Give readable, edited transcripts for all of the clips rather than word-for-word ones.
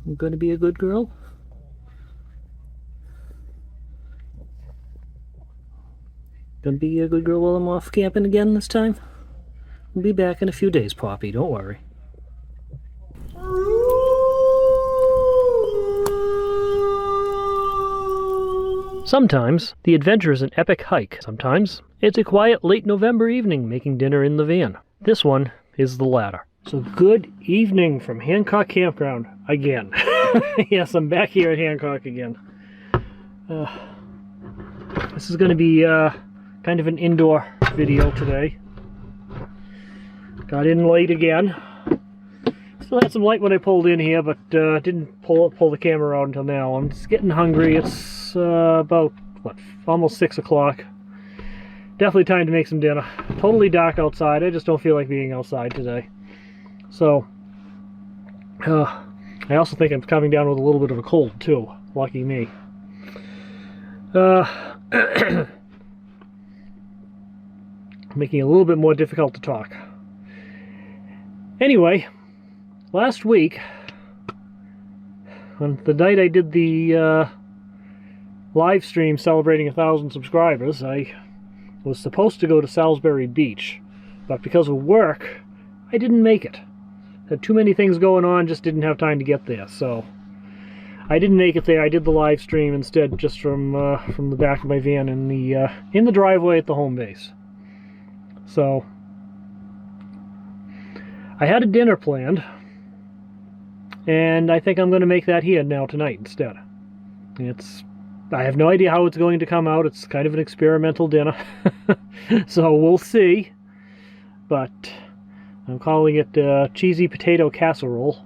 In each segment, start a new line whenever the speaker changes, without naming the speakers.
I'm gonna be a good girl. Gonna be a good girl while I'm off camping again this time. We'll be back in a few days, Poppy, don't worry. Sometimes the adventure is an epic hike. Sometimes it's a quiet late November evening making dinner in the van. This one is the latter. So good evening from Hancock Campground again. Yes, I'm back here at Hancock again. This is going to be kind of an indoor video today. Got in late again. Still had some light when I pulled in here, but didn't pull the camera out until now. I'm just getting hungry. It's about, what, almost 6 o'clock. Definitely time to make some dinner. Totally dark outside. I just don't feel like being outside today. So, I also think I'm coming down with a little bit of a cold, too. Lucky me. Making it a little bit more difficult to talk. Anyway, last week, on the night I did the live stream celebrating 1,000 subscribers, I was supposed to go to Salisbury Beach, but because of work, I didn't make it. Had too many things going on, just didn't have time to get there, so I didn't make it there. I did the live stream instead, just from the back of my van in the driveway at the home base. So I had a dinner planned, and I think I'm going to make that here now tonight instead. I have no idea how it's going to come out. It's kind of an experimental dinner, so we'll see. But I'm calling it cheesy potato casserole.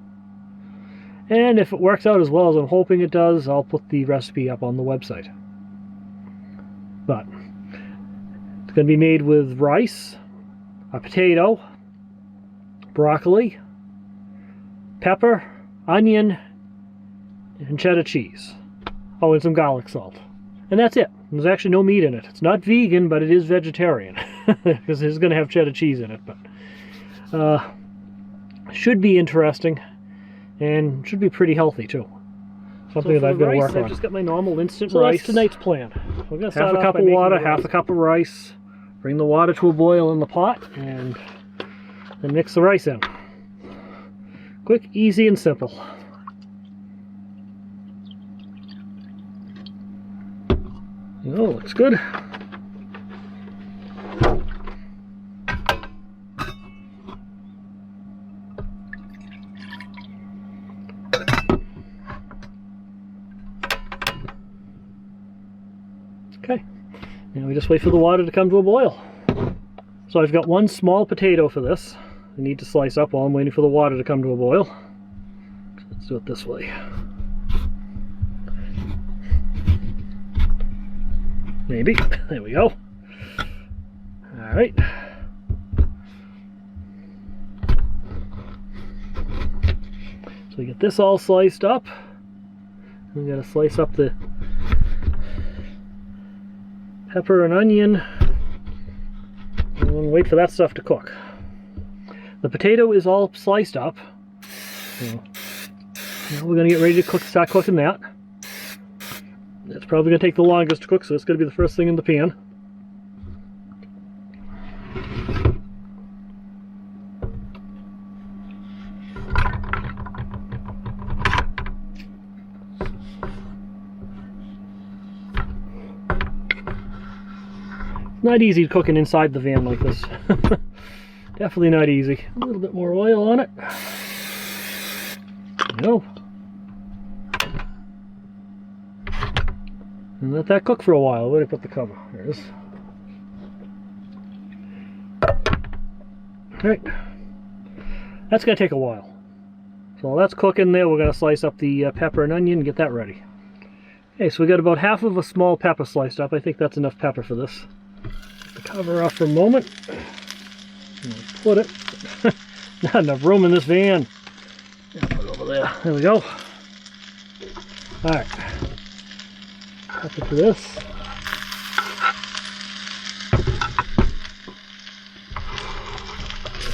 And if it works out as well as I'm hoping it does, I'll put the recipe up on the website. But it's going to be made with rice, a potato, broccoli, pepper, onion, and cheddar cheese. Oh, and some garlic salt. And that's it. There's actually no meat in it. It's not vegan, but it is vegetarian. Because it's going to have cheddar cheese in it. But should be interesting. And should be pretty healthy, too. Something that I've got to work on. I've just got my normal instant rice. That's tonight's plan. We're going to start half a cup of water, half a cup of rice. Bring the water to a boil in the pot, and then mix the rice in. Quick, easy, and simple. Oh, looks good. Okay, now we just wait for the water to come to a boil. So I've got one small potato for this. I need to slice up while I'm waiting for the water to come to a boil. So let's do it this way. Maybe. There we go. Alright. So we get this all sliced up. We gotta slice up the pepper and onion. And wait for that stuff to cook. The potato is all sliced up. So now we're gonna get ready to start cooking that. It's probably going to take the longest to cook, so it's going to be the first thing in the pan. It's not easy cooking inside the van like this. Definitely not easy. A little bit more oil on it. There you go. And let that cook for a while. Where did I put the cover? There it is. Alright. That's going to take a while. So while that's cooking there, we're going to slice up the pepper and onion and get that ready. Okay, so we got about half of a small pepper sliced up. I think that's enough pepper for this. Put the cover off for a moment. Put it. Not enough room in this van. Put it over there. There we go. Alright. Cut it to this.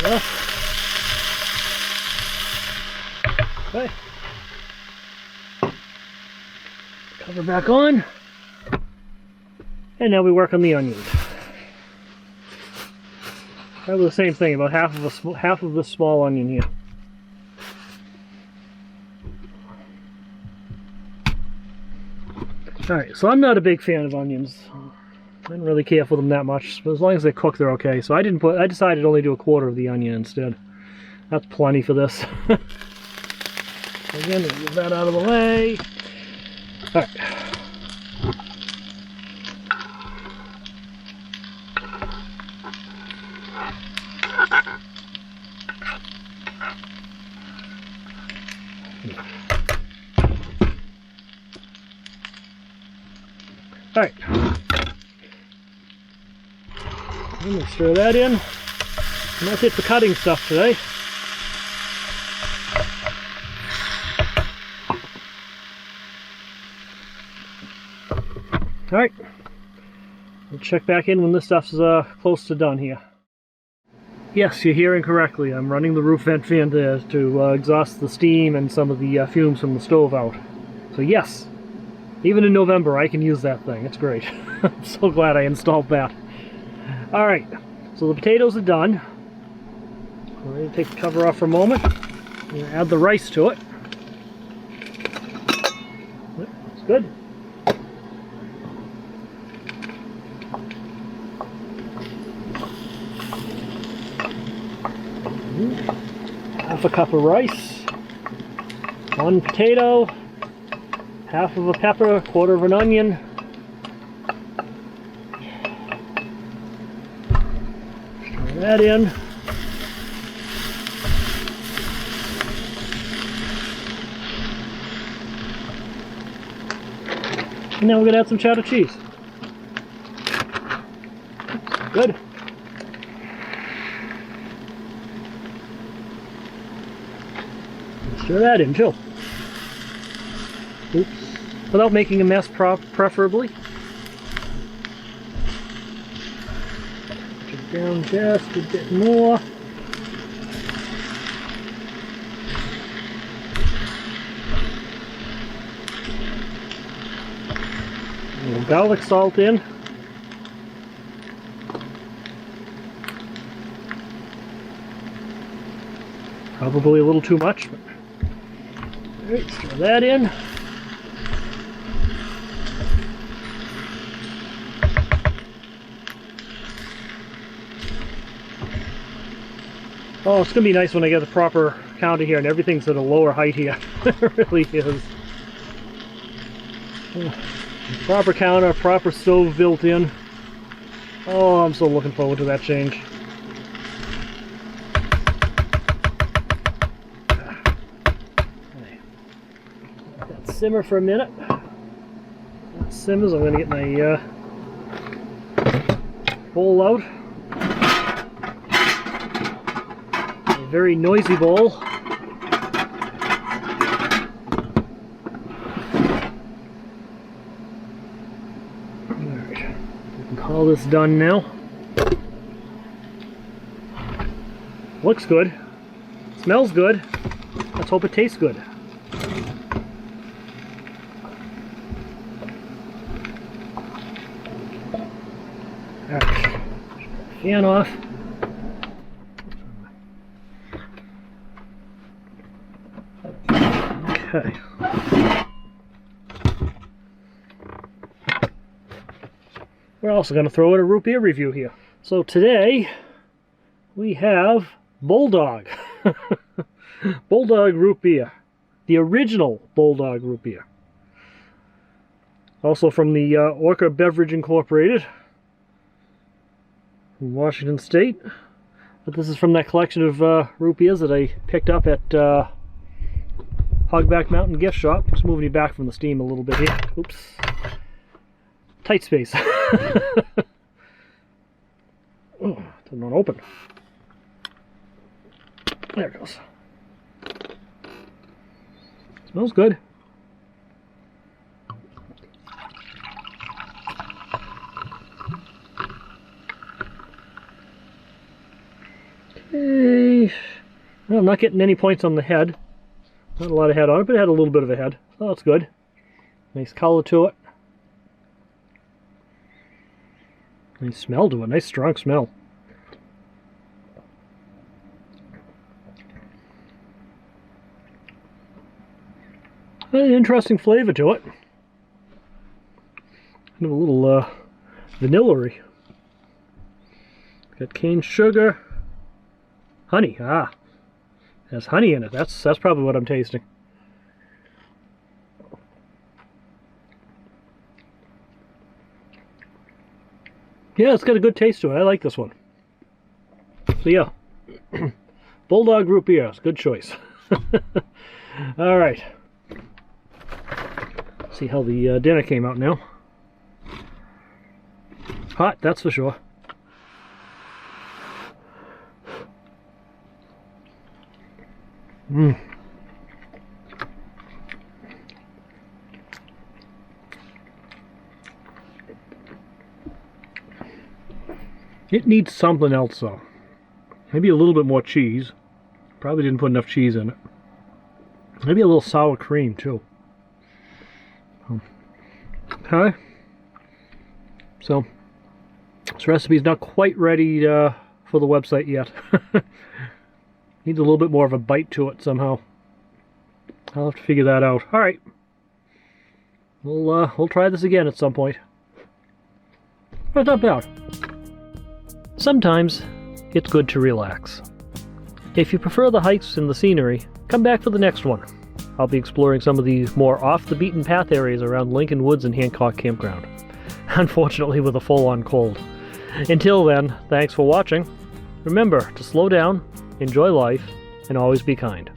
There we go. Okay. Cover back on. And now we work on the onions. Probably the same thing, about half of this small onion here. Alright, so I'm not a big fan of onions. I don't really care for them that much, but as long as they cook, they're okay. So I decided to only do 1/4 of the onion instead. That's plenty for this. Again, we'll get that out of the way. Alright. Alright. I'm going to stir that in. And that's it for cutting stuff today. Alright. We'll check back in when this stuff's close to done here. Yes, you're hearing correctly. I'm running the roof vent fan to exhaust the steam and some of the fumes from the stove out. So yes, even in November I can use that thing. It's great. I'm so glad I installed that. Alright, so the potatoes are done. I'm ready to take the cover off for a moment. I'm going to add the rice to it. That's good. Half a cup of rice, 1 potato, half of a pepper, 1/4 of an onion. Stir that in. And now we're going to add some cheddar cheese. Good. Stir that in too. Oops. Without making a mess, preferably. Put it down just a bit more. A little garlic salt in. Probably a little too much. Alright, stir that in. Oh, it's going to be nice when I get the proper counter here and everything's at a lower height here. It really is. Proper counter, proper stove built in. Oh, I'm so looking forward to that change. Simmer for a minute. That simmers. I'm going to get my bowl out. A very noisy bowl. Alright, we can call this done now. Looks good. Smells good. Let's hope it tastes good. Alright, fan off. Okay. We're also going to throw in a root beer review here. So today we have Bulldog. Bulldog root beer. The original Bulldog root beer. Also from the Orca Beverage Incorporated. From Washington State. But this is from that collection of root beers that I picked up at Hogback Mountain Gift Shop. Just moving you back from the steam a little bit here. Oops. Tight space. Oh, didn't want to open. There it goes. Smells good. Okay. Well, I'm not getting any points on the head. Not a lot of head on it, but it had a little bit of a head. So that's good. Nice color to it. Nice smell to it. Nice strong smell. An interesting flavor to it. Kind of a little vanilla-y. Got cane sugar. Honey. Ah. There's honey in it. That's probably what I'm tasting. Yeah, it's got a good taste to it. I like this one. So yeah. Bulldog root beer. It's a good choice. Alright. See how the dinner came out now. Hot, that's for sure. Mmm. It needs something else though. Maybe a little bit more cheese. Probably didn't put enough cheese in it. Maybe a little sour cream too. Okay. So, this recipe's not quite ready for the website yet. Needs a little bit more of a bite to it somehow. I'll have to figure that out. Alright. We'll try this again at some point. But not bad. Sometimes, it's good to relax. If you prefer the hikes and the scenery, come back for the next one. I'll be exploring some of the more off-the-beaten-path areas around Lincoln Woods and Hancock Campground. Unfortunately with a full-on cold. Until then, thanks for watching. Remember to slow down, enjoy life, and always be kind.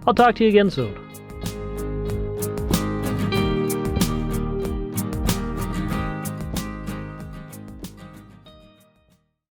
I'll talk to you again soon.